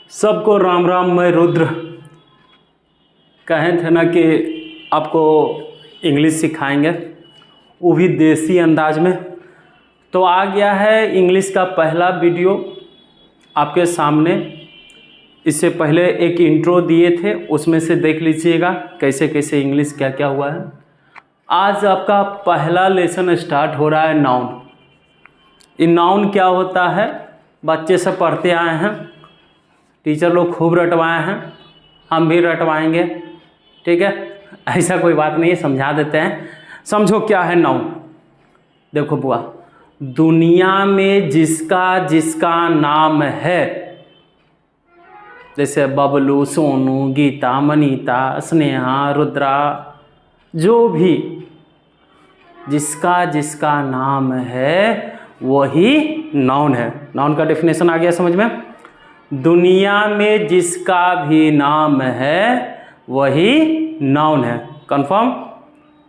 सबको राम राम। मैं रुद्र। कहे थे ना कि आपको इंग्लिश सिखाएंगे, वो भी देसी अंदाज में। तो आ गया है इंग्लिश का पहला वीडियो आपके सामने। इससे पहले एक इंट्रो दिए थे, उसमें से देख लीजिएगा कैसे कैसे इंग्लिश क्या क्या हुआ है। आज आपका पहला लेसन स्टार्ट हो रहा है नाउन। ये नाउन क्या होता है बच्चे सब पढ़ते आए हैं, टीचर लोग खूब रटवाए हैं, हम भी रटवाएंगे। ठीक है, ऐसा कोई बात नहीं है, समझा देते हैं। समझो क्या है नाउन। देखो बुआ, दुनिया में जिसका जिसका नाम है, जैसे बबलू, सोनू, गीता, मनीता, स्नेहा, रुद्रा, जो भी जिसका जिसका नाम है वही नाउन है। नाउन का डेफिनेशन आ गया समझ में। दुनिया में जिसका भी नाम है वही नाउन है। कंफर्म?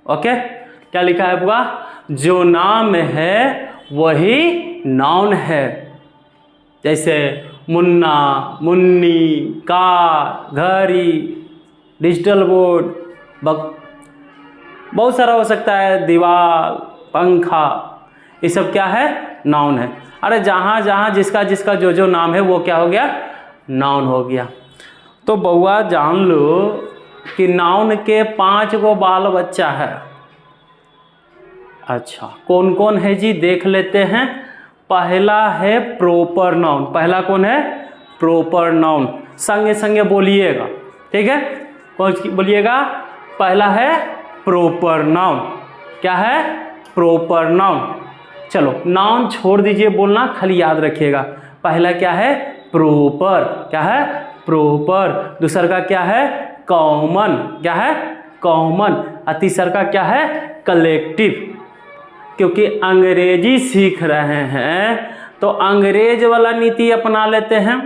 ओके। क्या लिखा है बुआ? जो नाम है वही नाउन है। जैसे मुन्ना, मुन्नी, कार, घड़ी, डिजिटल बोर्ड, बहुत सारा हो सकता है, दीवार, पंखा, ये सब क्या है? नाउन है। अरे जहाँ जहाँ जिसका जिसका जो जो नाम है वो क्या हो गया? नाउन हो गया। तो बउआ जान लो कि नाउन के 5 गो बाल बच्चा है। अच्छा, कौन कौन है जी? देख लेते हैं। पहला है प्रॉपर नाउन। पहला कौन है? Proper noun. संगे संगे बोलिएगा, ठीक है? कौन बोलिएगा? पहला है प्रॉपर नाउन। क्या है? Proper noun. चलो नाउन छोड़ दीजिए बोलना, खाली याद रखिएगा। पहला क्या है? प्रॉपर। क्या है? प्रॉपर। दूसरा का क्या है? कॉमन। क्या है? कॉमन। और तीसरा का क्या है? कलेक्टिव। क्योंकि अंग्रेजी सीख रहे हैं तो अंग्रेज वाला नीति अपना लेते हैं।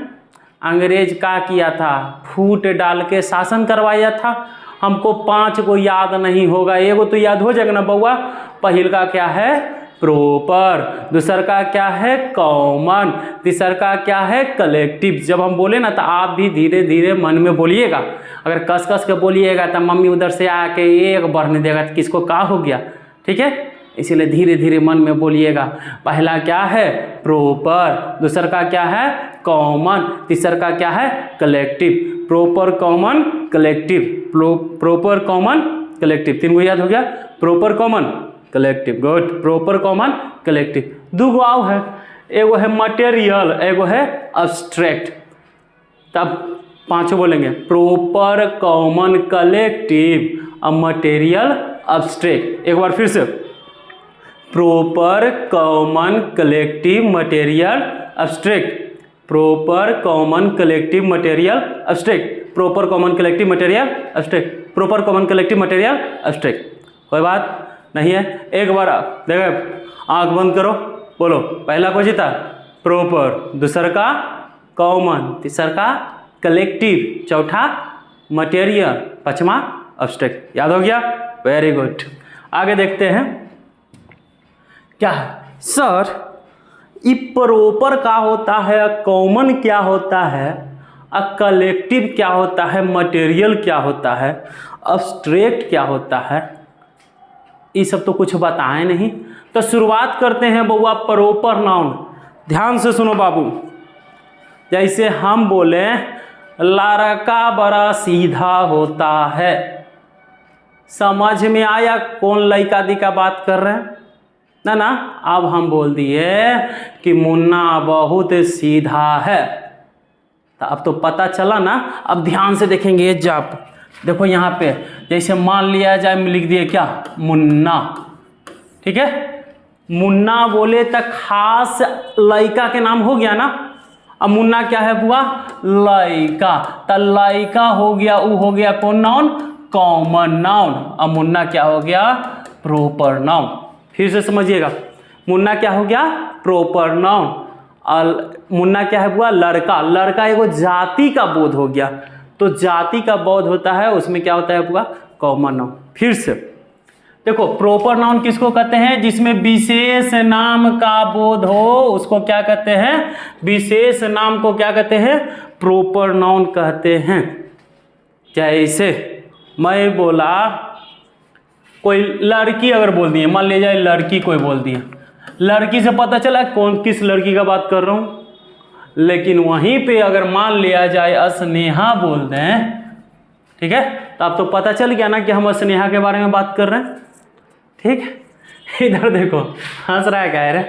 अंग्रेज का किया था? फूट डाल के शासन करवाया था। हमको 5 को याद नहीं होगा, एगो तो याद हो जाएगा ना बउआ। पहल का क्या है? प्रॉपर। दूसरा का क्या है? कॉमन। तीसरा का क्या है? कलेक्टिव। जब हम बोले ना तो आप भी धीरे धीरे मन में बोलिएगा। अगर कस कस के बोलिएगा तो मम्मी उधर से आके एक बढ़ने देगा तो किसको का हो गया। ठीक है, इसीलिए धीरे धीरे मन में बोलिएगा। पहला क्या है? प्रॉपर। दूसरा का क्या है? कॉमन। तीसरा का क्या है? Collective. Proper, common, collective. Proper, common, collective. 3 गो याद हो गया? Proper, common, collective. Good. Proper, common, collective. 2 गो आओ है, एगो है मटेरियल, एगो है अब्स्ट्रैक्ट। तब 5 बोलेंगे। प्रॉपर, कॉमन, कलेक्टिव और मटेरियल, अब्स्ट्रैक्ट। एक बार फिर से। Proper, common, collective, material, abstract. Proper, common, collective, material, abstract. Proper, common, collective, material, abstract. Proper, common, collective, material, abstract. कोई बात नहीं है। एक बार देखो, आंख बंद करो, बोलो। पहला कौन जीता? प्रॉपर। दूसरा का कॉमन। तीसरा का कलेक्टिव। चौथा मटेरियल। 5वां अब्स्ट्रैक्ट। याद हो गया? Very good. आगे देखते हैं क्या है। सर ये प्रॉपर क्या होता है, कॉमन क्या होता है, कलेक्टिव क्या होता है, मटेरियल क्या होता है, अब्स्ट्रैक्ट क्या होता है, ये सब तो कुछ बताएं नहीं। तो शुरुआत करते हैं बउआ प्रॉपर नाउन। ध्यान से सुनो बाबू। जैसे हम बोले लड़का बड़ा सीधा होता है, समझ में आया कौन लड़का दी का बात कर रहे हैं ना? ना अब हम बोल दिए कि मुन्ना बहुत सीधा है, तो अब तो पता चला ना। अब ध्यान से देखेंगे जब देखो यहाँ पे, जैसे मान लिया जाए लिख दिए क्या? मुन्ना। ठीक है, मुन्ना बोले तो खास लड़का के नाम हो गया ना। अब मुन्ना क्या है बुआ? लड़का। तो लड़का हो गया, वो हो गया कौन नाउन? Common noun. अब मुन्ना क्या हो गया? Proper noun. फिर से समझिएगा, मुन्ना क्या हो गया? Proper noun. और मुन्ना क्या है बुआ? लड़का। लड़का एगो जाति का बोध हो गया, तो जाति का बोध होता है, उसमें क्या होता है बुआ? Common noun. फिर से देखो, प्रॉपर नाउन किसको कहते हैं? जिसमें विशेष नाम का बोध हो उसको क्या कहते हैं? विशेष नाम को क्या कहते हैं? प्रॉपर नाउन कहते हैं। जैसे मैं बोला, कोई लड़की अगर बोल दी है, मान लीजिए लड़की कोई बोल दिया, लड़की से पता चला कौन किस लड़की का बात कर रहा हूँ। लेकिन वहीं पे अगर मान लिया जाए स्नेहा बोल दें, ठीक है, तो अब तो पता चल गया ना कि हम स्नेहा के बारे में बात कर रहे हैं। ठीक है, इधर देखो हंस रहा है क्या रे,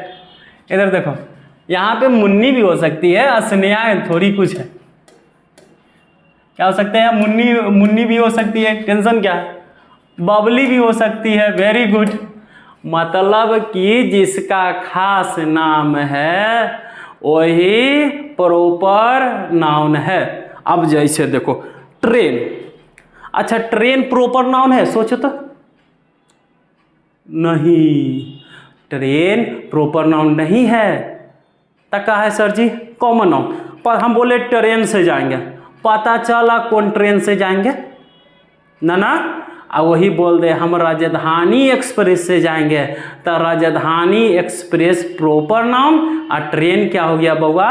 इधर देखो, यहाँ पे मुन्नी भी हो सकती है, स्नेहा थोड़ी कुछ है। क्या हो सकते हैं? मुन्नी भी हो सकती है, टेंशन क्या है। बबली भी हो सकती है, वेरी गुड। मतलब कि जिसका खास नाम है वही प्रॉपर नाउन है। अब जैसे देखो ट्रेन, अच्छा ट्रेन प्रॉपर नाउन है? सोचो तो, नहीं, ट्रेन प्रॉपर नाउन नहीं है। तका है सर जी कॉमन नाउन। पर हम बोले ट्रेन से जाएंगे, पता चला कौन ट्रेन से जाएंगे ना, अब वही बोल दे हम राजधानी एक्सप्रेस से जाएंगे, तो राजधानी एक्सप्रेस प्रॉपर नाउन और ट्रेन क्या हो गया बउआ?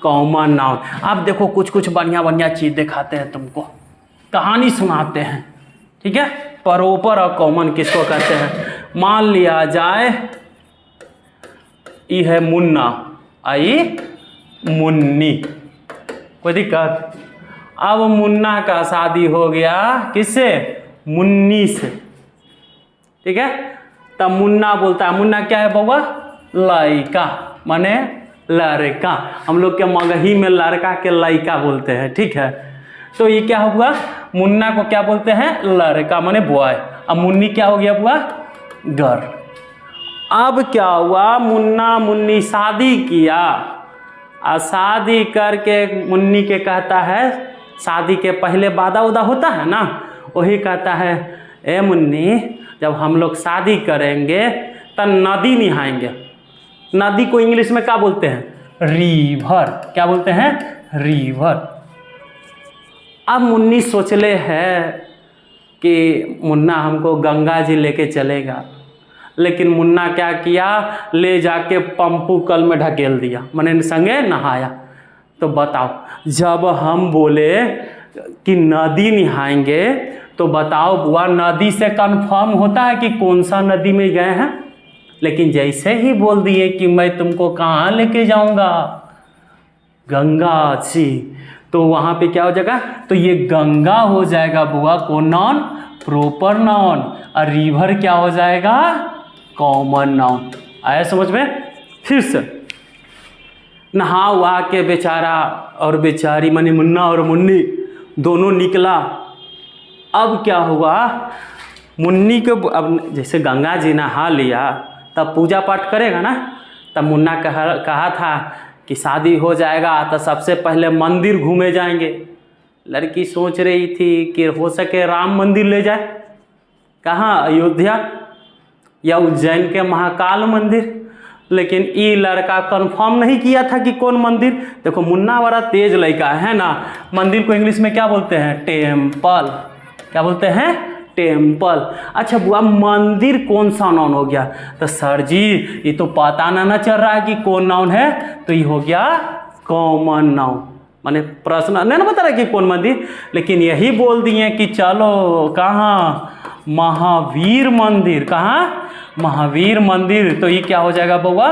Common noun. अब देखो कुछ कुछ बढ़िया चीज दिखाते हैं तुमको, कहानी सुनाते हैं, ठीक है। प्रॉपर और कॉमन किसको कहते हैं? मान लिया जाए ये है मुन्ना, आई मुन्नी, कोई दिक्कत? अब मुन्ना का शादी हो गया किससे? मुन्नी से, ठीक है। तब मुन्ना बोलता है, मुन्ना क्या है बउआ? लड़का, माने लड़का। हम लोग के मगही में लड़का के लड़का बोलते हैं, ठीक है। तो ये क्या हुआ? मुन्ना को क्या बोलते हैं? लड़का माने बॉय। अब मुन्नी क्या हो गया बुआ? गर्ल। अब क्या हुआ? मुन्ना मुन्नी शादी किया, और शादी करके मुन्नी के कहता है, शादी के पहले वादा उदा होता है ना, वही कहता है, ए मुन्नी जब हम लोग शादी करेंगे तो नदी नहाएंगे। नदी को इंग्लिश में क्या बोलते हैं? रिवर। क्या बोलते हैं? रिवर। अब मुन्नी सोचले है कि मुन्ना हमको गंगा जी लेके चलेगा, लेकिन मुन्ना क्या किया? ले जाके पंपू कल में ढकेल दिया, मैंने संगे नहाया। तो बताओ, जब हम बोले कि नदी नहाएंगे, तो बताओ बुआ नदी से कंफर्म होता है कि कौन सा नदी में गए हैं? लेकिन जैसे ही बोल दिए कि मैं तुमको कहाँ लेके जाऊंगा? गंगा जी, तो वहाँ पे क्या हो जाएगा? तो ये गंगा हो जाएगा बुआ कौन नाउन? Proper noun. और रिवर क्या हो जाएगा? Common noun. आया समझ में? फिर से नहा वहा के बेचारा और बेचारी माने मुन्ना और मुन्नी दोनों निकला। अब क्या हुआ? मुन्नी को अब जैसे गंगा जी नहा लिया तब पूजा पाठ करेगा ना, तब मुन्ना कहा था कि शादी हो जाएगा तो सबसे पहले मंदिर घूमे जाएंगे। लड़की सोच रही थी कि हो सके राम मंदिर ले जाए, कहाँ? अयोध्या या उज्जैन के महाकाल मंदिर। लेकिन ये लड़का कंफर्म नहीं किया था कि कौन मंदिर। देखो मुन्ना बड़ा तेज लड़का है ना, मंदिर को इंग्लिश में क्या बोलते हैं? टेम्पल। क्या बोलते हैं? टेम्पल। अच्छा बुआ मंदिर कौन सा नाउन हो गया? तो सर जी ये तो पता ना चल रहा है कि कौन नाउन है, तो ये हो गया कॉमन नाउन। माने प्रश्न नहीं ना बता रहा कि कौन मंदिर, लेकिन यही बोल दिए कि चलो कहाँ? महावीर मंदिर। कहाँ? महावीर मंदिर। तो ये क्या हो जाएगा बउआ?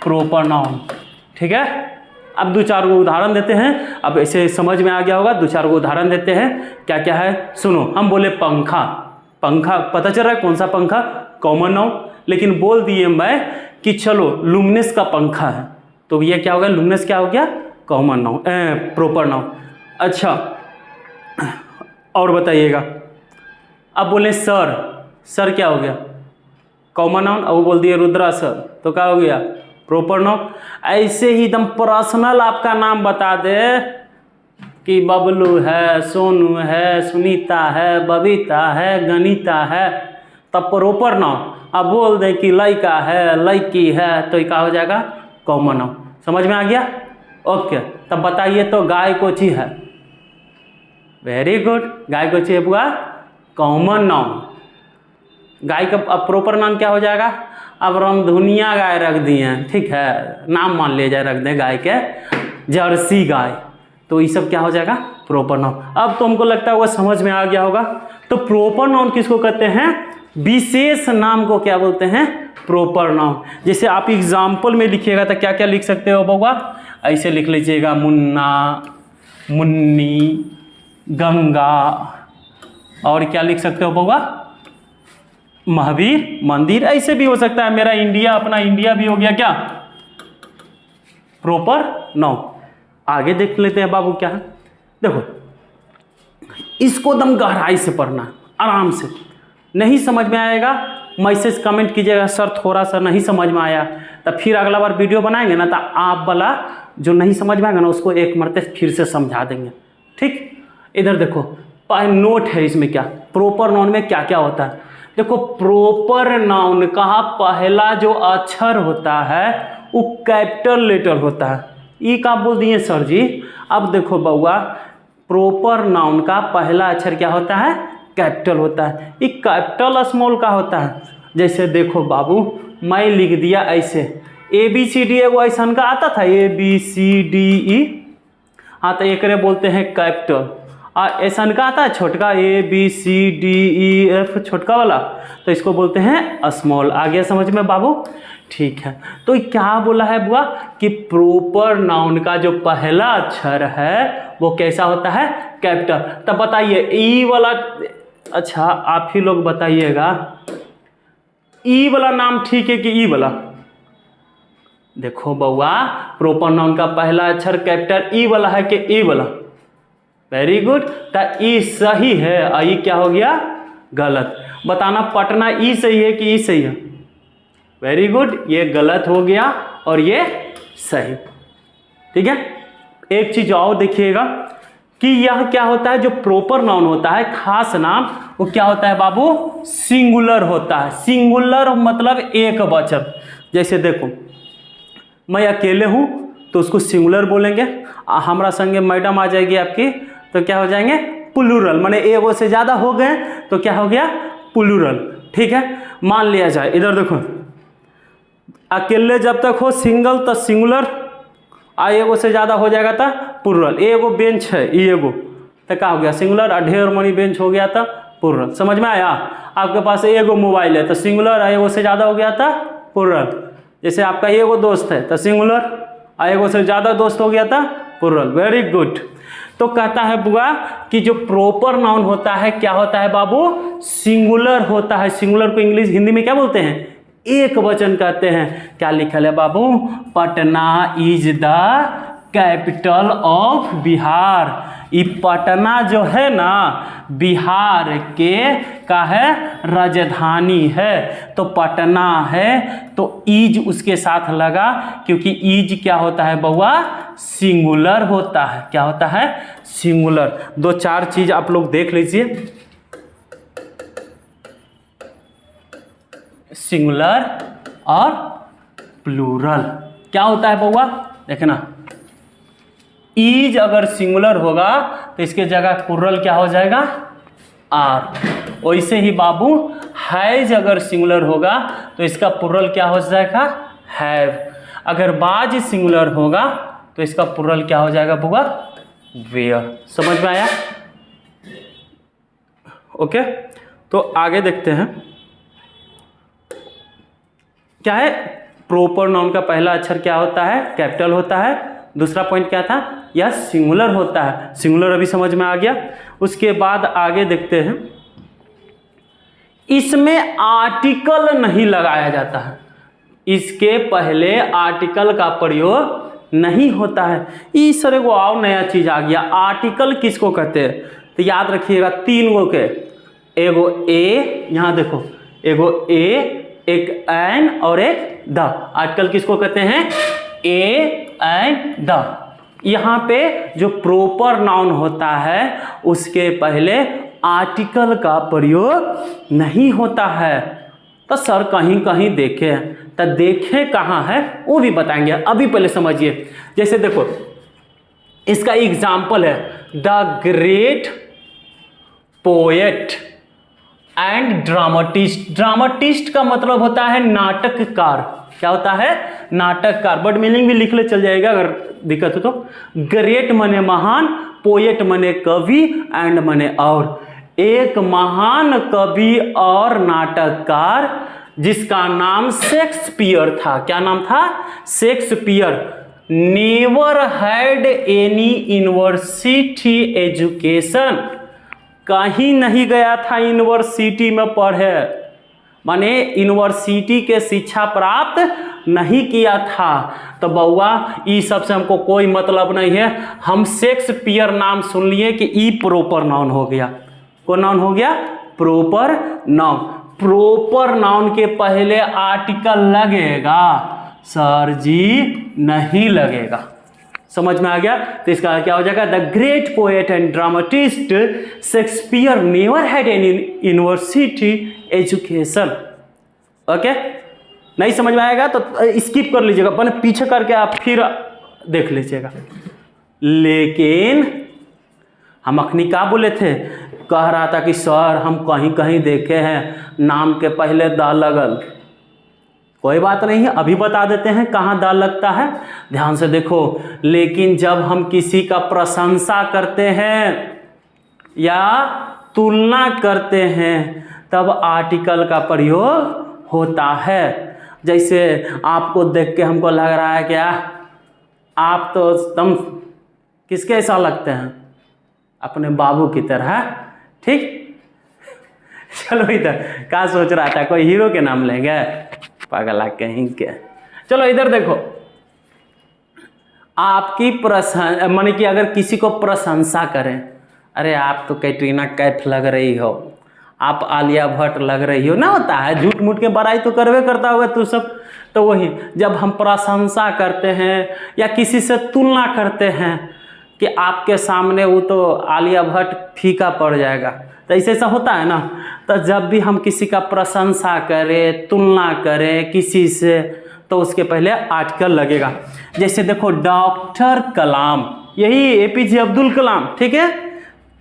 प्रॉपर नाउन, ठीक है। अब दो चार गो उदाहरण देते हैं, अब ऐसे समझ में आ गया होगा। दो चार गो उदाहरण देते हैं, क्या क्या है सुनो। हम बोले पंखा, पंखा पता चल रहा है कौन सा पंखा? Common noun. लेकिन बोल दिए मैं कि चलो लुमिनस का पंखा है, तो ये क्या हो गया? लुमिनस क्या हो गया? Common noun, proper noun. अच्छा और बताइएगा। अब बोले सर, सर क्या हो गया? Common noun. अब वो बोल दिए रुद्रा सर, तो क्या हो गया? Proper noun. ऐसे ही एकदम पर्सनल आपका नाम बता दे कि बबलू है, सोनू है, सुनीता है, बबीता है, गनीता है, तब प्रॉपर नाउन। अब बोल दे कि लड़का है, लड़की है, तो ये क्या हो जाएगा? Common noun. समझ में आ गया? ओके। तब बताइए तो गाय कोची है? वेरी गुड, गाय कोची है बुआ? Common noun. गाय का अब प्रॉपर नाम क्या हो जाएगा? अब रामधुनिया गाय रख दिए हैं, ठीक है, नाम मान लिया जाए, रख दें गाय के जर्सी गाय, तो ये सब क्या हो जाएगा, प्रॉपर नाउन। अब तो हमको लगता है वो समझ में आ गया होगा। तो प्रॉपर नाउन किसको कहते हैं, विशेष नाम को क्या बोलते हैं, प्रॉपर नाउन। जैसे आप एग्जाम्पल में लिखिएगा तो क्या क्या लिख सकते हो बउआ, ऐसे लिख लीजिएगा, मुन्ना, मुन्नी, गंगा, और क्या लिख सकते हो बउआ, महावीर, मंदिर। ऐसे भी हो सकता है, मेरा इंडिया, अपना इंडिया भी हो गया क्या, प्रॉपर नाउन। आगे देख लेते हैं बाबू क्या है। देखो इसको दम गहराई से पढ़ना, आराम से। नहीं समझ में आएगा मैसेज कमेंट कीजिएगा, सर थोड़ा सा नहीं समझ में आया, तब फिर अगला बार वीडियो बनाएंगे ना तो आप वाला जो नहीं समझ में आएगा ना उसको एक मरते फिर से समझा देंगे, ठीक। इधर देखो नोट है इसमें, क्या प्रॉपर नाउन में क्या क्या होता है। देखो प्रॉपर नाउन का पहला जो अक्षर होता है वो कैपिटल लेटर होता है। ये का बोल दिए सर जी। अब देखो बउआ, प्रॉपर नाउन का पहला अक्षर क्या होता है, कैपिटल होता है। ये कैपिटल स्मॉल का होता है। जैसे देखो बाबू, मैं लिख दिया ऐसे ABCD, वो ऐसा का आता था ABCDE, हाँ तो एक बोलते हैं कैपिटल। ऐसा का आता है छोटका ABCDEF छोटका वाला, तो इसको बोलते हैं स्मॉल। आ गया समझ में बाबू, ठीक है। तो क्या बोला है बुआ कि प्रॉपर नाउन का जो पहला अक्षर है वो कैसा होता है, कैपिटल। तब बताइए ई वाला, अच्छा आप ही लोग बताइएगा, ई वाला नाम ठीक है कि ई वाला। देखो बउआ, प्रॉपर नाउन का पहला अक्षर कैपिटल ई वाला है कि ई वाला, वेरी गुड। तो ई सही है और ई क्या हो गया, गलत। बताना पटना ई सही है कि ई सही है, वेरी गुड, ये गलत हो गया और ये सही, ठीक है। एक चीज और देखिएगा कि यह क्या होता है, जो प्रॉपर नाउन होता है खास नाम, वो क्या होता है बाबू, सिंगुलर होता है। सिंगुलर मतलब एक वचन। जैसे देखो मैं अकेले हूं तो उसको सिंगुलर बोलेंगे, हमारा संगे मैडम आ जाएगी आपकी तो क्या हो जाएंगे, प्लूरल। माने एगो से ज्यादा हो गए तो क्या हो गया, प्लूरल, ठीक है। मान लिया जाए, इधर देखो, अकेले जब तक हो सिंगल तो सिंगुलर, एगो से ज़्यादा हो जाएगा तो प्लूरल। एगो बेंच है, एगो तो क्या हो गया, सिंगुलर। ढेर मनी बेंच हो गया था प्लूरल। समझ में आया। आपके पास एगो मोबाइल है तो सिंगुलर, एगो से ज़्यादा हो गया था प्लूरल। जैसे आपका एगो दोस्त है तो सिंगुलर, एगो से ज़्यादा दोस्त हो गया था प्लूरल, वेरी गुड। तो कहता है बुआ कि जो प्रॉपर नाउन होता है क्या होता है बाबू, सिंगुलर होता है। सिंगुलर को इंग्लिश हिंदी में क्या बोलते हैं, एक वचन कहते हैं। क्या लिखल है बाबू, Patna is the capital of Bihar. ये पटना जो है ना बिहार के का है राजधानी है, तो पटना है तो ईज उसके साथ लगा, क्योंकि ईज क्या होता है बउआ, सिंगुलर होता है। क्या होता है, सिंगुलर। दो चार चीज आप लोग देख लीजिए, सिंगुलर और प्लूरल। क्या होता है बउआ, देखना, ईज अगर सिंगुलर होगा तो इसके जगह प्लूरल क्या हो जाएगा, आर। वैसे ही बाबू हैज अगर सिंगुलर होगा तो इसका प्लूरल क्या हो जाएगा, हैव। अगर बाज सिंगुलर होगा तो इसका प्लूरल क्या हो जाएगा बुआ, वेयर। समझ में आया, ओके। तो आगे देखते हैं क्या है, प्रॉपर नाउन का पहला अक्षर क्या होता है, कैपिटल होता है। दूसरा पॉइंट क्या था, यह सिंगुलर होता है। सिंगुलर अभी समझ में आ गया। उसके बाद आगे देखते हैं, इसमें आर्टिकल नहीं लगाया जाता है। इसके पहले आर्टिकल का प्रयोग नहीं होता है। इस सर को और नया चीज आ गया, आर्टिकल किसको कहते हैं, तो याद रखिएगा तीन गो के, एगो ए, यहाँ देखो एगो ए, एक एन और एक द। आर्टिकल किसको कहते हैं, ए एंड द। यहाँ पे जो प्रॉपर नाउन होता है उसके पहले आर्टिकल का प्रयोग नहीं होता है। तो सर कहीं कहीं देखे, तो देखे कहाँ है वो भी बताएंगे। अभी पहले समझिए, जैसे देखो इसका एग्जाम्पल है, the great poet and dramatist. Dramatist का मतलब होता है नाटककार, क्या होता है? नाटककार। वर्ड मीनिंग भी लिख ले, चल जाएगा अगर दिक्कत हो तो। ग्रेट मने महान, पोएट मने कवि, एंड मने और। एक महान कवि और नाटककार जिसका नाम शेक्सपियर था। क्या नाम था? Shakespeare. Never had any university education, कहीं नहीं गया था यूनिवर्सिटी में पढ़े, माने यूनिवर्सिटी के शिक्षा प्राप्त नहीं किया था। तो बउआ ई सबसे हमको कोई मतलब नहीं है। हम शेक्सपियर नाम सुन लिए कि ई प्रॉपर नाउन हो गया। कौन नाउन हो गया? Proper noun. प्रॉपर नाउन के पहले आर्टिकल लगेगा? सर जी नहीं लगेगा। समझ में आ गया? तो इसका क्या हो जाएगा? The great poet and dramatist Shakespeare never had any university education. Okay, नहीं समझ में आएगा तो स्किप कर लीजिएगा, अपने पीछे करके आप फिर देख लीजिएगा। लेकिन हम अखनी क्या बोले थे? कह रहा था कि सर हम कहीं कहीं देखे हैं नाम के पहले द लगल। कोई बात नहीं है, अभी बता देते हैं कहाँ द लगता है। ध्यान से देखो। लेकिन जब हम किसी का प्रशंसा करते हैं या तुलना करते हैं तब आर्टिकल का प्रयोग होता है। जैसे आपको देख के हमको लग रहा है क्या आप तो एकदम किसके ऐसा लगते हैं? अपने बाबू की तरह। ठीक, चलो इधर क्या सोच रहा था? कोई हीरो के नाम लेंगे? पागला कहीं के। चलो इधर देखो। आपकी माने कि अगर किसी को प्रशंसा करें, अरे आप तो कैटरीना कैफ लग रही हो, आप आलिया भट्ट लग रही हो, ना होता है? झूठ मूठ के बड़ाई तो करवे करता होगा तू सब। तो वही जब हम प्रशंसा करते हैं या किसी से तुलना करते हैं कि आपके सामने वो तो आलिया भट्ट फीका पड़ जाएगा, तो ऐसा होता है ना। तो जब भी हम किसी का प्रशंसा करें, तुलना करें किसी से, तो उसके पहले आर्टिकल लगेगा। जैसे देखो डॉक्टर कलाम, यही एपीजे अब्दुल कलाम, ठीक है,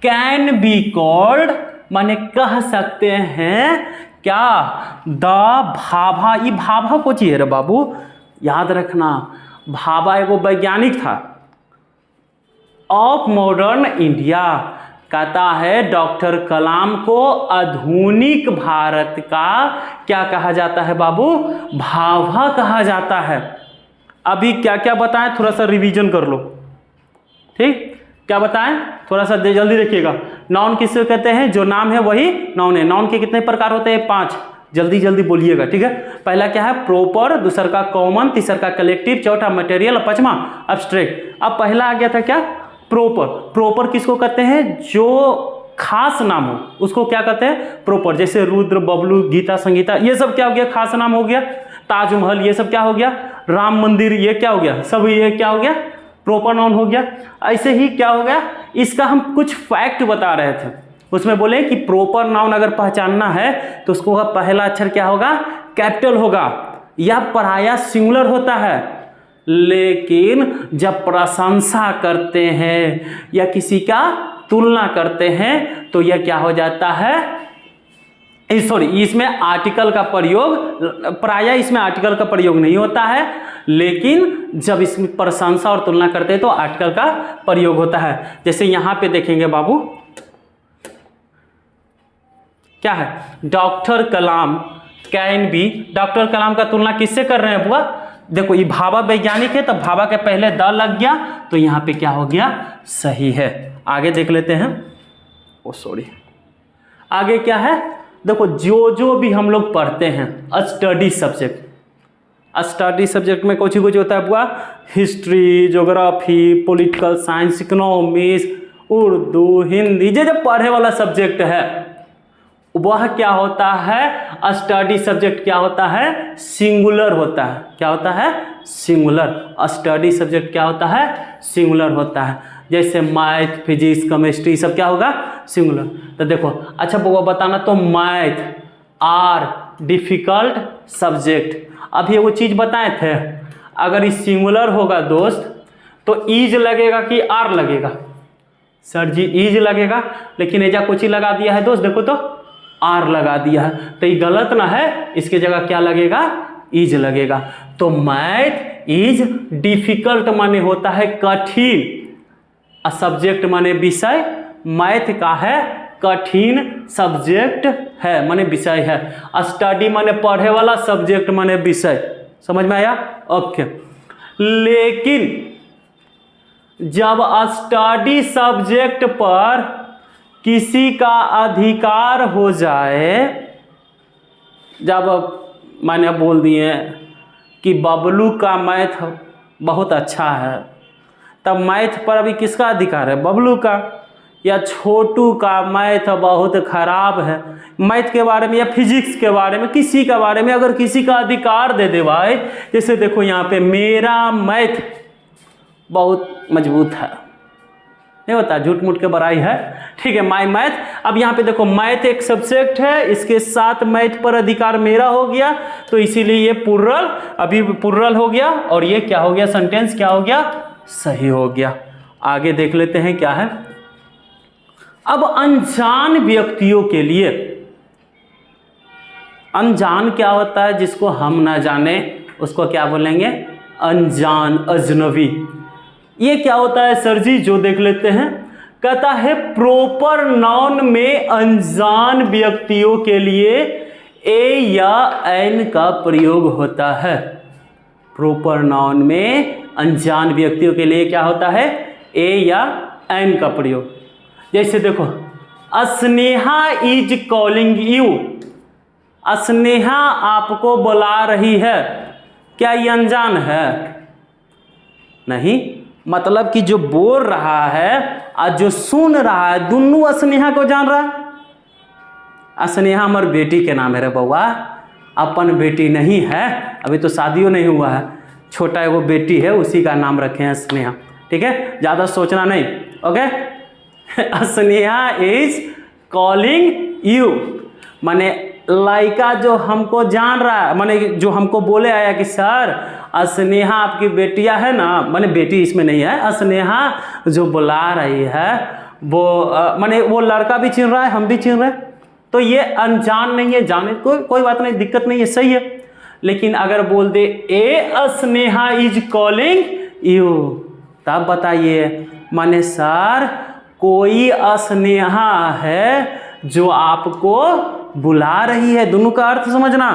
कैन बी कॉल्ड, माने कह सकते हैं क्या? द भाभा। ये भाभा को चाहिए रे बाबू, याद रखना। भाभा एगो वैज्ञानिक था ऑफ मॉडर्न इंडिया। कहता है डॉक्टर कलाम को आधुनिक भारत का क्या कहा जाता है बाबू? भाभा कहा जाता है। अभी क्या क्या बताएं, थोड़ा सा रिवीजन कर लो। ठीक, क्या बताएं? थोड़ा सा जल्दी देखिएगा। नाउन किसे कहते हैं? जो नाम है वही नाउन है। नाउन के कितने प्रकार होते हैं? 5। जल्दी जल्दी बोलिएगा, ठीक है। पहला क्या है? प्रॉपर, दूसरा का कॉमन, तीसरा का कलेक्टिव, चौथा मटेरियल और पांचवा एब्स्ट्रैक्ट। अब पहला आ गया था क्या? प्रॉपर। प्रॉपर किसको कहते हैं? जो खास नाम हो उसको क्या कहते हैं? प्रॉपर। जैसे रुद्र, बबलू, गीता, संगीता, ये सब क्या हो गया? खास नाम हो गया। ताजमहल, ये सब क्या हो गया? राम मंदिर, ये क्या हो गया? सब ये क्या हो गया? प्रॉपर नाउन हो गया। ऐसे ही क्या हो गया? इसका हम कुछ फैक्ट बता रहे थे, उसमें बोले कि प्रॉपर नाउन अगर पहचानना है तो उसको पहला अक्षर क्या होगा? कैपिटल होगा। यह प्रायः सिंगुलर होता है, लेकिन जब प्रशंसा करते हैं या किसी का तुलना करते हैं तो यह क्या हो जाता है? सॉरी, इसमें आर्टिकल का प्रयोग, प्रायः इसमें आर्टिकल का प्रयोग नहीं होता है, लेकिन जब इसमें प्रशंसा और तुलना करते हैं तो आर्टिकल का प्रयोग होता है। जैसे यहां पे देखेंगे बाबू, क्या है? Doctor Kalam can be. Doctor Kalam का तुलना किससे कर रहे हैं बुआ? देखो ये भाभा वैज्ञानिक है, तो भाभा के पहले द लग गया, तो यहां पे क्या हो गया? सही है। आगे देख लेते हैं। ओ सॉरी, आगे क्या है? देखो जो भी हम लोग पढ़ते हैं स्टडी सब्जेक्ट, स्टडी सब्जेक्ट में कुछ होता है बुआ? History, geography, political science, economics, Urdu, Hindi, ये जब पढ़े वाला सब्जेक्ट है वह क्या होता है? स्टडी सब्जेक्ट क्या होता है? सिंगुलर होता है। क्या होता है? सिंगुलर। स्टडी सब्जेक्ट क्या होता है? सिंगुलर होता है। जैसे मैथ, फिजिक्स, केमिस्ट्री, सब क्या होगा? सिंगुलर। तो देखो, अच्छा वो बताना, तो मैथ आर डिफिकल्ट सब्जेक्ट। अभी वो चीज़ बताए थे, अगर ये सिंगुलर होगा दोस्त तो ईज लगेगा कि आर लगेगा? सर जी ईज लगेगा, लेकिन एजा कुछ ही लगा दिया है दोस्त, देखो तो आर लगा दिया है, तो ये गलत ना है। इसके जगह क्या लगेगा? इज लगेगा। तो मैथ इज डिफिकल्ट माने होता है कठिन, सब्जेक्ट माने विषय, मैथ का है कठिन सब्जेक्ट है माने विषय है, स्टडी माने पढ़े वाला, सब्जेक्ट माने विषय। समझ में आया? ओके। लेकिन जब स्टडी सब्जेक्ट पर किसी का अधिकार हो जाए, जब मैंने बोल दिए कि बबलू का मैथ बहुत अच्छा है, तब मैथ पर अभी किसका अधिकार है? बबलू का। या छोटू का मैथ बहुत खराब है, मैथ के बारे में या फिजिक्स के बारे में, किसी के बारे में अगर किसी का अधिकार दे दे भाई, जैसे देखो यहाँ पे मेरा मैथ बहुत मजबूत है, नहीं होता, झूठ मूठ के बड़ाई है, ठीक है, माय मैथ। अब यहाँ पे देखो मैथ एक सब्जेक्ट है, इसके साथ मैथ पर अधिकार मेरा हो गया, तो इसीलिए ये प्लुरल, अभी प्लुरल हो गया, और ये क्या हो गया? सेंटेंस क्या हो गया? सही हो गया। आगे देख लेते हैं क्या है। अब अनजान व्यक्तियों के लिए, अनजान क्या होता है? जिसको हम ना जाने उसको क्या बोलेंगे? अनजान, अजनबी। ये क्या होता है सर जी? जो देख लेते हैं, कहता है प्रॉपर नाउन में अनजान व्यक्तियों के लिए ए या एन का प्रयोग होता है। प्रॉपर नाउन में अनजान व्यक्तियों के लिए क्या होता है? ए या एन का प्रयोग। जैसे देखो, Sneha is calling you, Sneha आपको बुला रही है, क्या ये अनजान है? नहीं, मतलब कि जो बोल रहा है और जो सुन रहा है दोनों स्नेहा को जान रहा है। स्नेहा हमारी बेटी के नाम है रे बउआ, अपन बेटी नहीं है, अभी तो शादियों नहीं हुआ है, छोटा एगो बेटी है, उसी का नाम रखे हैं स्नेहा, ठीक है, ज़्यादा सोचना नहीं। Okay, Sneha is calling you, माने लाइका जो हमको जान रहा है, माने जो हमको बोले आया कि सर स्नेहा आपकी बेटिया है ना, माने बेटी इसमें नहीं है, स्नेहा जो बुला रही है वो माने वो लड़का भी चिन रहा है, हम भी चिन रहे हैं, तो ये अनजान नहीं है, जाने कोई बात नहीं, दिक्कत नहीं है, सही है। लेकिन अगर बोल दे ए स्नेहा इज कॉलिंग यू, तब बताइए, माने सर कोई स्नेहा है जो आपको बुला रही है, दोनों का अर्थ समझना।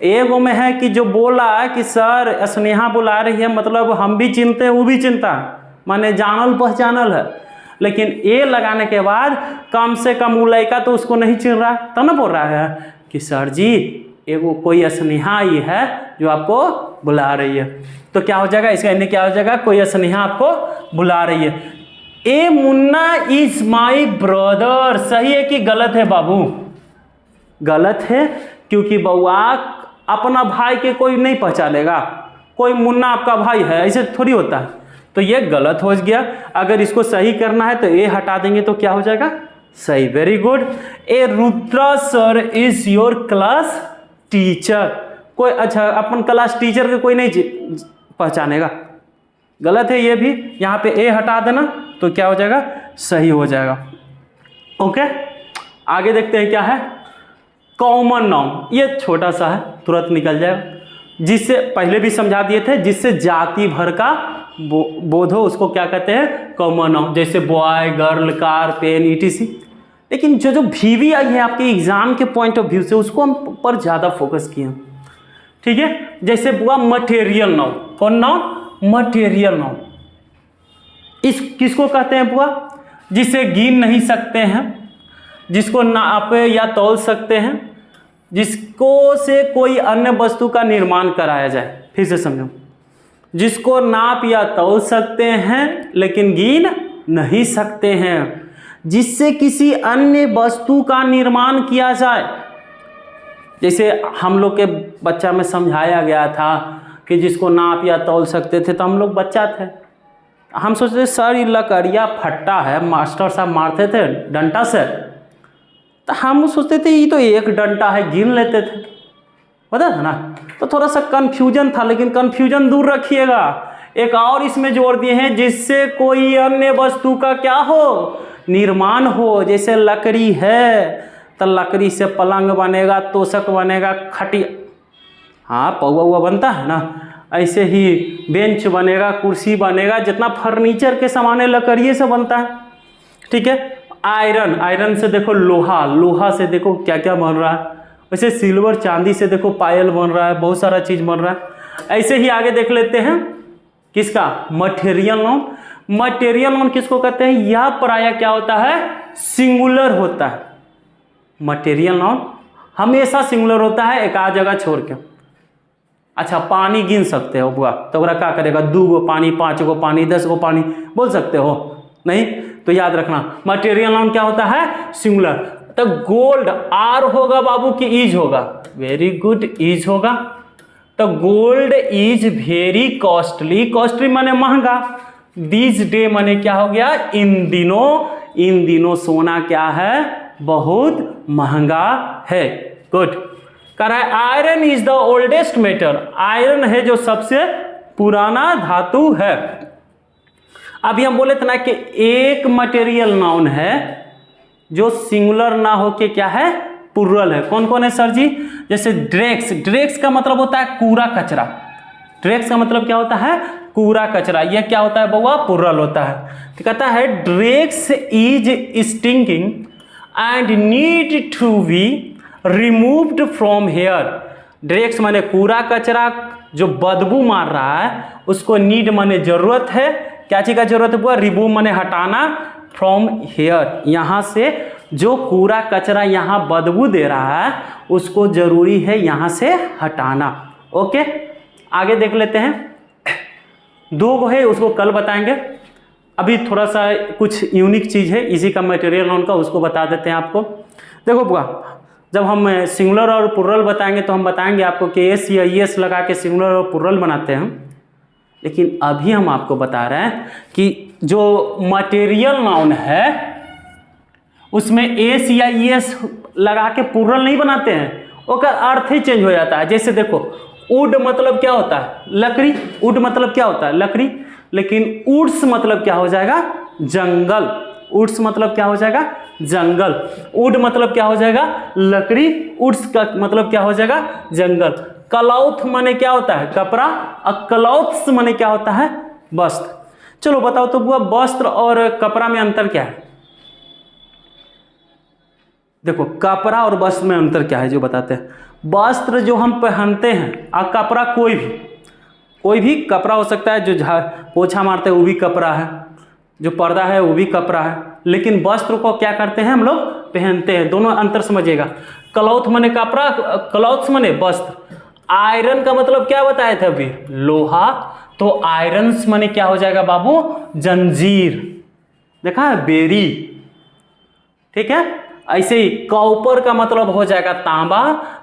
एगो में है कि जो बोला कि सर स्नेहा बुला रही है, मतलब हम भी चिंते हैं वो भी चिंता, माने जानल पहचानल है, लेकिन ए लगाने के बाद कम से कम वो लड़का तो उसको नहीं चिन रहा, तब ना बोल रहा है कि सर जी एगो कोई स्नेहा ही है जो आपको बुला रही है। तो क्या हो जाएगा इसका? इन्हें क्या हो जाएगा? कोई स्नेहा आपको बुला रही है। ए मुन्ना इज माई ब्रदर, सही है कि गलत है बाबू? गलत है, क्योंकि बउआ अपना भाई के कोई नहीं पहचानेगा, कोई मुन्ना आपका भाई है ऐसे थोड़ी होता है, तो ये गलत हो गया। अगर इसको सही करना है तो ए हटा देंगे तो क्या हो जाएगा? सही, very good. A Rudra sir is your class teacher, कोई अच्छा अपन क्लास टीचर के कोई नहीं पहचानेगा, गलत है ये भी, यहाँ पे ए हटा देना तो क्या हो जाएगा? सही हो जाएगा। ओके, आगे देखते हैं क्या है। कॉमन नाउन, ये छोटा सा है, तुरंत निकल जाएगा, जिससे पहले भी समझा दिए थे, जिससे जाति भर का बोध हो उसको क्या कहते हैं? Common noun. जैसे boy, girl, car, pen, ETC. लेकिन जो वीवी आई है आपके एग्जाम के पॉइंट ऑफ व्यू से, उसको हम पर ज़्यादा फोकस किए, ठीक है। जैसे बुआ मटेरियल नाउन, कौन नाउन? Material noun. इस किसको कहते हैं बुआ? जिसे गिन नहीं सकते हैं, जिसको नाप या तौल सकते हैं, जिसको से कोई अन्य वस्तु का निर्माण कराया जाए। फिर से समझो, जिसको नाप या तौल सकते हैं लेकिन गिन नहीं सकते हैं, जिससे किसी अन्य वस्तु का निर्माण किया जाए। जैसे हम लोग के बच्चा में समझाया गया था कि जिसको नाप या तौल सकते थे, तो हम लोग बच्चा थे, हम सोचते सर ये लकड़िया फट्टा है, मास्टर साहब मारते थे डंडा से, तो हम सोचते थे ये तो एक डंडा है, गिन लेते थे, पता है ना। तो थोड़ा सा कन्फ्यूजन था, लेकिन कन्फ्यूजन दूर रखिएगा। एक और इसमें जोड़ दिए हैं, जिससे कोई अन्य वस्तु का क्या हो? निर्माण हो। जैसे लकड़ी है तो लकड़ी से पलंग बनेगा, तोशक बनेगा, खटिया, हाँ पौवा हुआ बनता है ना, ऐसे ही बेंच बनेगा, कुर्सी बनेगा, जितना फर्नीचर के सामान लकड़िए से बनता है। ठीक है। आयरन, आयरन से देखो लोहा, लोहा से देखो क्या क्या बन रहा है। वैसे सिल्वर चांदी से देखो पायल बन रहा है, बहुत सारा चीज़ बन रहा है। ऐसे ही आगे देख लेते हैं किसका, मटेरियल नाउन। मटेरियल नाउन किसको कहते हैं, यह प्राय क्या होता है, सिंगुलर होता है। मटेरियल नाउन हमेशा सिंगुलर होता है, एक आध जगह छोड़ के। अच्छा पानी गिन सकते हो बुआ, तो ओकरा क्या करेगा, 2 गो पानी, 5 गो पानी, 10 गो पानी बोल सकते हो, नहीं? तो याद रखना मटेरियल नाउन क्या होता है, सिंगुलर। तो गोल्ड आर होगा बाबू कि इज होगा, वेरी गुड, इज होगा। तो gold is very costly, costly माने महंगा, दिस डे माने क्या हो गया, इन दिनों, इन दिनों सोना क्या है, बहुत महंगा है। गुड। कह रहा है iron is the oldest metal, iron है जो सबसे पुराना धातु है। अभी हम बोले थे ना कि एक मटेरियल नाउन है जो सिंगुलर ना हो के क्या है, प्लुरल है। कौन कौन है सर जी, जैसे ड्रेक्स, ड्रेक्स का मतलब होता है कूड़ा कचरा, ड्रेक्स का मतलब क्या होता है, कूड़ा कचरा। यह क्या होता है बउआ, प्लुरल होता है। तो कहता है dregs is stinking and need to be removed from here. Dregs माने कूड़ा कचरा जो बदबू मार रहा है, उसको नीड माने जरूरत है, क्या चीज का जरूरत है बुआ, रिमूव माने हटाना, फ्रॉम हेयर यहाँ से जो कूड़ा कचरा यहाँ बदबू दे रहा है उसको जरूरी है यहाँ से हटाना। ओके आगे देख लेते हैं, 2 गो है उसको कल बताएंगे। अभी थोड़ा सा कुछ यूनिक चीज़ है इसी का मटेरियल नाउन का, उसको बता देते हैं आपको। देखो बुआ, जब हम सिंगुलर और प्लुरल बताएंगे तो हम बताएंगे आपको कि एस या ईएस लगा के सिंगुलर और प्लुरल बनाते हैं, लेकिन अभी हम आपको बता रहे हैं कि जो मटेरियल नाउन है उसमें एस या ईएस लगा के प्लुरल नहीं बनाते हैं, उसका अर्थ ही चेंज हो जाता है। जैसे देखो वुड मतलब क्या होता है, लकड़ी, वुड मतलब क्या होता है, लकड़ी, लेकिन वुड्स मतलब क्या हो जाएगा, जंगल। वुड्स मतलब क्या हो जाएगा, जंगल। वुड मतलब क्या हो जाएगा, लकड़ी, वुड्स का मतलब क्या हो जाएगा, जंगल। क्लॉथ माने क्या होता है, कपड़ा, और क्लॉथ्स माने क्या होता है, वस्त्र। चलो बताओ तो बुआ वस्त्र और कपड़ा में अंतर क्या है। देखो कपड़ा और वस्त्र में अंतर क्या है जो बताते हैं। वस्त्र जो हम पहनते हैं, और कपड़ा कोई भी कपड़ा हो सकता है, जो पोछा मारते हैं वो भी कपड़ा है, जो पर्दा है वो भी कपड़ा है, लेकिन वस्त्र को क्या करते हैं हम लोग, पहनते हैं। दोनों अंतर समझिएगा। क्लॉथ माने कपड़ा, क्लॉथ्स माने वस्त्र। आयरन का मतलब क्या बताए थे अभी, लोहा, तो आयरन्स माने क्या हो जाएगा बाबू, जंजीर। देखा है, बेरी। ठीक है। ऐसे ही कॉपर का मतलब हो जाएगा तांबा,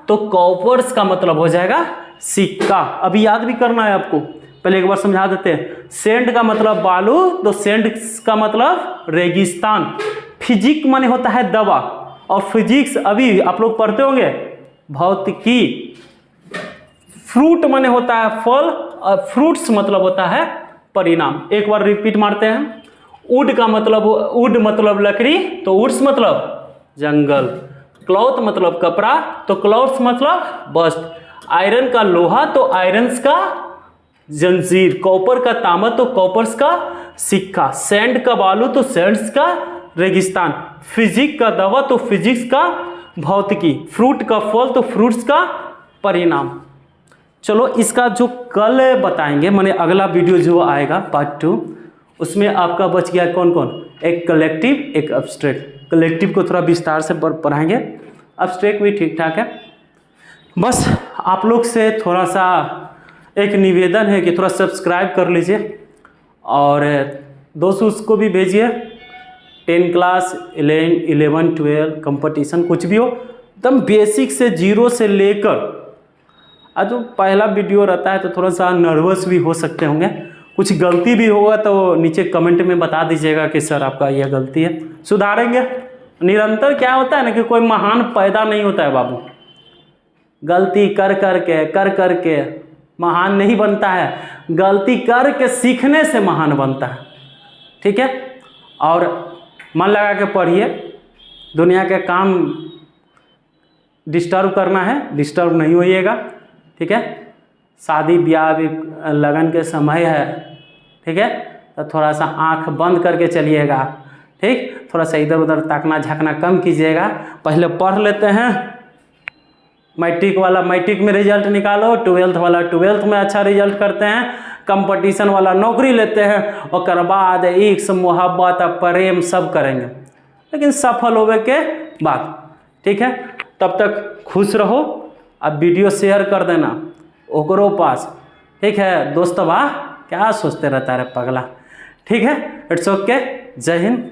तो कॉपर्स का मतलब हो जाएगा सिक्का। अभी याद भी करना है आपको, पहले एक बार समझा देते हैं। सेंड का मतलब बालू, तो सेंड का मतलब रेगिस्तान। फिजिक माने होता है दवा, और फिजिक्स अभी आप लोग पढ़ते होंगे भौतिकी। फ्रूट माने होता है फल, और फ्रूट्स मतलब होता है परिणाम। एक बार रिपीट मारते हैं। वुड का मतलब, वुड मतलब लकड़ी, तो वुड्स मतलब जंगल। क्लॉथ मतलब कपड़ा, तो क्लॉथ्स मतलब वस्त्र। आयरन का लोहा, तो आयरन्स का जंजीर। कॉपर का तांबा, तो कॉपर्स का सिक्का। सैंड का बालू, तो सैंड्स का रेगिस्तान। फिजिक्स का दवा, तो फिजिक्स का भौतिकी। फ्रूट का फल, तो फ्रूट्स का परिणाम। चलो इसका जो कल बताएंगे, माने अगला वीडियो जो आएगा पार्ट 2, उसमें आपका बच गया कौन कौन, एक कलेक्टिव, एक एब्स्ट्रैक्ट। कलेक्टिव को थोड़ा विस्तार से पढ़ाएंगे, एब्स्ट्रैक्ट भी ठीक ठाक है। बस आप लोग से थोड़ा सा एक निवेदन है कि थोड़ा सब्सक्राइब कर लीजिए, और दोस्तों उसको भी भेजिए। 10 क्लास 11 12 कंपटीशन कुछ भी हो, एकदम बेसिक से 0 से लेकर, आज जो पहला वीडियो रहता है तो थोड़ा सा नर्वस भी हो सकते होंगे, कुछ गलती भी होगा तो नीचे कमेंट में बता दीजिएगा कि सर आपका यह गलती है, सुधारेंगे। निरंतर क्या होता है ना कि कोई महान पैदा नहीं होता है बाबू, गलती कर करके महान नहीं बनता है, गलती करके सीखने से महान बनता है। ठीक है, और मन लगा के पढ़िए। दुनिया के काम डिस्टर्ब करना है, डिस्टर्ब नहीं होइएगा। ठीक है, शादी ब्याह भी लगन के समय है, ठीक है, तो थोड़ा सा आंख बंद करके चलिएगा, ठीक, थोड़ा सा इधर उधर ताकना झाँकना कम कीजिएगा। पहले पढ़ लेते हैं, मैट्रिक वाला मैट्रिक में रिजल्ट निकालो, 12th वाला 12th में अच्छा रिजल्ट करते हैं, कंपटीशन वाला नौकरी लेते हैं, और बाद इश्क मोहब्बत प्रेम सब करेंगे, लेकिन सफल होवे के बाद, ठीक है। तब तक खुश रहो। अब वीडियो शेयर कर देना ओकरो पास, ठीक है दोस्तवा, क्या सोचते रहता है पगला, ठीक है। इट्स ओके, जय हिंद।